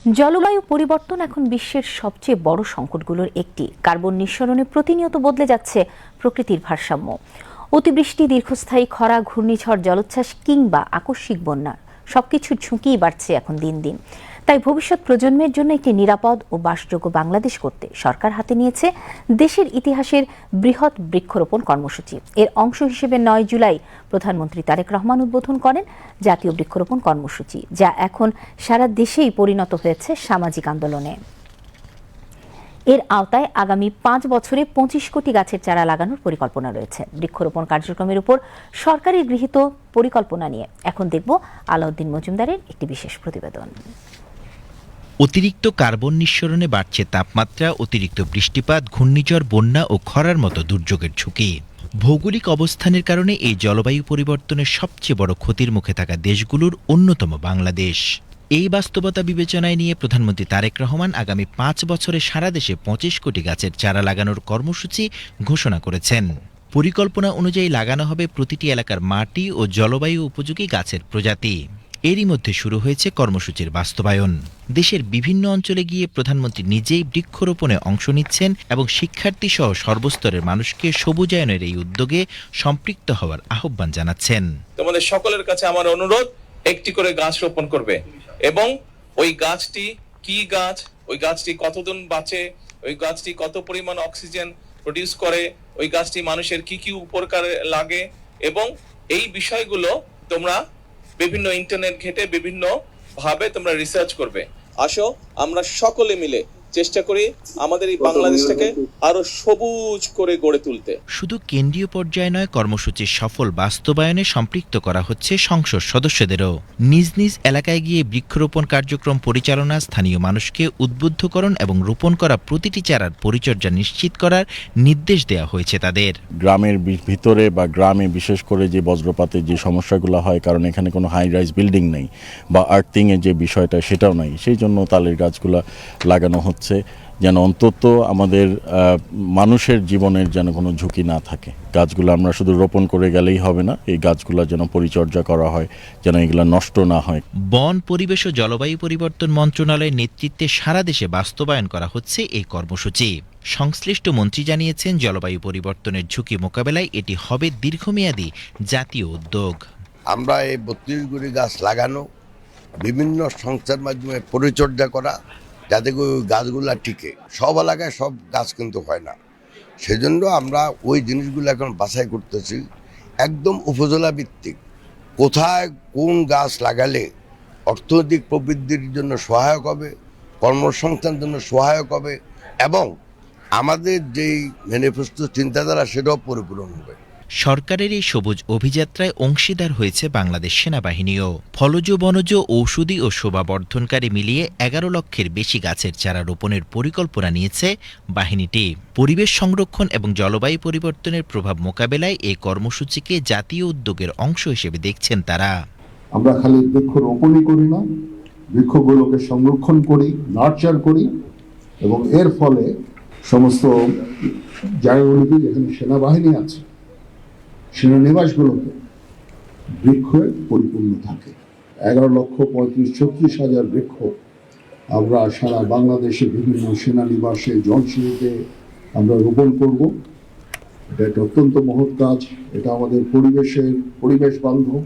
জলবায়ু পরিবর্তন এখন বিশ্বের সবচেয়ে বড় সংকটগুলোর একটি। কার্বন নিঃসরণে প্রতিনিয়ত বদলে যাচ্ছে প্রকৃতির ভারসাম্য। অতিবৃষ্টি, দীর্ঘস্থায়ী খরা, ঘূর্ণিঝড়, জলোচ্ছ্বাস কিংবা আকস্মিক বন্যা সবকিছুর ঝুঁকিই বাড়ছে এখন দিন দিন। তাই ভবিষ্যৎ প্রজন্মের জন্য একটি নিরাপদ ও বাসযোগ্য বাংলাদেশ করতে সরকার হাতে নিয়েছে দেশের ইতিহাসের বৃহৎ বৃক্ষরোপণ কর্মসূচি। এর অংশ হিসেবে ৯ জুলাই প্রধানমন্ত্রী তারেক রহমান উদ্বোধন করেন জাতীয় বৃক্ষরোপণ কর্মসূচি, যা এখন সারা দেশেই পরিণত হয়েছে সামাজিক আন্দোলনে। এর আওতায় আগামী ৫ বছরে ২৫ কোটি গাছের চারা লাগানোর পরিকল্পনা রয়েছে। বৃক্ষরোপণ কার্যক্রমের উপর সরকারের গৃহীত পরিকল্পনা নিয়ে এখন দেখব আলাউদ্দিন মজুমদারের একটি বিশেষ প্রতিবেদন। অতিরিক্ত কার্বন নিঃসরণে বাড়ছে তাপমাত্রা, অতিরিক্ত বৃষ্টিপাত, ঘূর্ণিঝড়, বন্যা ও খরার মতো দুর্যোগের ঝুঁকি। ভৌগোলিক অবস্থানের কারণে এই জলবায়ু পরিবর্তনের সবচেয়ে বড় ক্ষতির মুখে থাকা দেশগুলোর অন্যতম বাংলাদেশ। এই বাস্তবতা বিবেচনায় নিয়ে প্রধানমন্ত্রী তারেক রহমান আগামী ৫ বছরে সারা দেশে ২৫ কোটি গাছের চারা লাগানোর কর্মসূচি ঘোষণা করেছেন। পরিকল্পনা অনুযায়ী লাগানো হবে প্রতিটি এলাকার মাটি ও জলবায়ু উপযোগী গাছের প্রজাতি। এরই মধ্যে শুরু হয়েছে কর্মসূচির বাস্তবায়ন। দেশের বিভিন্ন অঞ্চলে গিয়ে প্রধানমন্ত্রী নিজেই বৃক্ষরোপণে অংশ নিচ্ছেন এবং শিক্ষার্থী সহ সর্বস্তরের মানুষকে সবুজায়নের এই উদ্যোগে সম্পৃক্ত হওয়ার আহ্বান জানাচ্ছেন। তোমাদের সকলের কাছে আমার অনুরোধ, একটি করে গাছ রোপণ করবে এবং ওই গাছটি কি গাছ, ওই গাছটি কতদিন বাঁচে, ওই গাছটি কত পরিমাণ অক্সিজেন প্রডিউস করে, ওই গাছটি মানুষের কি কি উপকারে লাগে, এবং এই বিষয়গুলো তোমরা বিভিন্ন ইন্টারনেট ঘেটে বিভিন্ন ভাবে তোমরা রিসার্চ করবে। আসো আমরা সকলে মিলে চেষ্টা করি আমাদের এই বাংলাদেশটাকে আরো সবুজ করে গড়ে তুলতে। শুধু কেন্দ্রীয় পর্যায়ে নয়, কর্মসূচির সফল বাস্তবায়নে সম্পৃক্ত করা হচ্ছে সংসদ সদস্যদেরও। নিজ নিজ এলাকায় গিয়ে বৃক্ষরোপণ কার্যক্রম পরিচালনা, স্থানীয় মানুষকে উদ্বুদ্ধকরণ এবং রোপণ করা প্রতিটি চারার পরিচর্যা নিশ্চিত করার নির্দেশ দেওয়া হয়েছে তাদের। গ্রামের ভিতরে বা গ্রামে বিশেষ করে যে বজ্রপাতের যে সমস্যাগুলো হয়, কারণ এখানে কোনো হাই রাইজ বিল্ডিং নেই বা আর্থিংয়ের যে বিষয়টা সেটাও নাই, সেই জন্য তালের গাছগুলো লাগানো হচ্ছে যেন অন্তত আমাদের মানুষের জীবনের যেন কোনো ঝুঁকি না থাকে। গাছগুলো আমরা শুধু রোপণ করে গেলেই হবে না, এই গাছগুলো যেন পরিচর্যা করা হয়, যেন এগুলো নষ্ট না হয়। বন, পরিবেশ ও জলবায়ু পরিবর্তন মন্ত্রণালয়ের নেতৃত্বে সারা দেশে বাস্তবায়ন করা হচ্ছে এই কর্মসূচি। সংশ্লিষ্ট মন্ত্রী জানিয়েছেন, জলবায়ু পরিবর্তনের ঝুঁকি মোকাবেলায় এটি হবে দীর্ঘমেয়াদী জাতীয় উদ্যোগ। আমরা এই ৩২ কোটি গাছ লাগানো, বিভিন্ন সংস্থার মাধ্যমে পরিচর্যা করা, যাতে ওই গাছগুলা টিকে। সব এলাকায় সব গাছ কিন্তু হয় না, সেজন্য আমরা ওই জিনিসগুলো এখন বাছাই করতেছি একদম উপজেলা ভিত্তিক, কোথায় কোন গাছ লাগালে অর্থনৈতিক প্রবৃদ্ধির জন্য সহায়ক হবে, কর্মসংস্থানের জন্য সহায়ক হবে এবং আমাদের যেই ম্যানিফেস্টো চিন্তাধারা সেটাও পরিপূরণ হবে। সরকারের এই সবুজ অভিযাত্রায় অংশীদার হয়েছে বাংলাদেশ সেনাবাহিনীও। ফলজ, বনজ, ঔষধি ও শোভাবর্ধনকারী মিলিয়ে ১১ লক্ষের বেশি গাছের চারা রোপণের পরিকল্পনা নিয়েছে বাহিনীটি। পরিবেশ সংরক্ষণ এবং জলবায়ু পরিবর্তনের প্রভাব মোকাবেলায় এই কর্মসূচিকে জাতীয় উদ্যোগের অংশ হিসেবে দেখছেন তারা। আমরা খালি বৃক্ষরোপণই করি না, বৃক্ষগুলোকে সংরক্ষণ করি, নার্চার করি এবং এর ফলে সমস্ত জায়গাগুলিতে যেখানে সেনাবাহিনী আছে সেনানিবাসগুলোতে বৃক্ষে পরিপূর্ণ থাকে। ১১,৩৫,৩৬,০০০ বৃক্ষ আমরা সারা বাংলাদেশে বিভিন্ন সেনানিবাসে, জনশিবিরে আমরা রোপণ করব। এটা একটা অত্যন্ত মহৎ কাজ, এটা আমাদের পরিবেশ বান্ধব।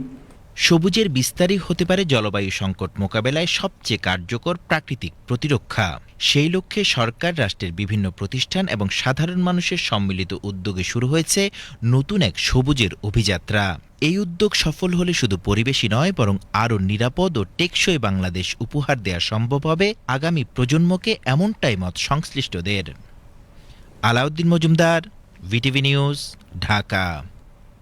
সবুজের বিস্তারই হতে পারে জলবায়ু সংকট মোকাবেলায় সবচেয়ে কার্যকর প্রাকৃতিক প্রতিরক্ষা। সেই লক্ষ্যে সরকার, রাষ্ট্রের বিভিন্ন প্রতিষ্ঠান এবং সাধারণ মানুষের সম্মিলিত উদ্যোগে শুরু হয়েছে নতুন এক সবুজের অভিযাত্রা। এই উদ্যোগ সফল হলে শুধু পরিবেশই নয়, বরং আরও নিরাপদ ও টেকসই বাংলাদেশ উপহার দেওয়া সম্ভব হবে আগামী প্রজন্মকে, এমনটাই মত সংশ্লিষ্টদের। Alauddin Majumdar, VTV news, Dhaka.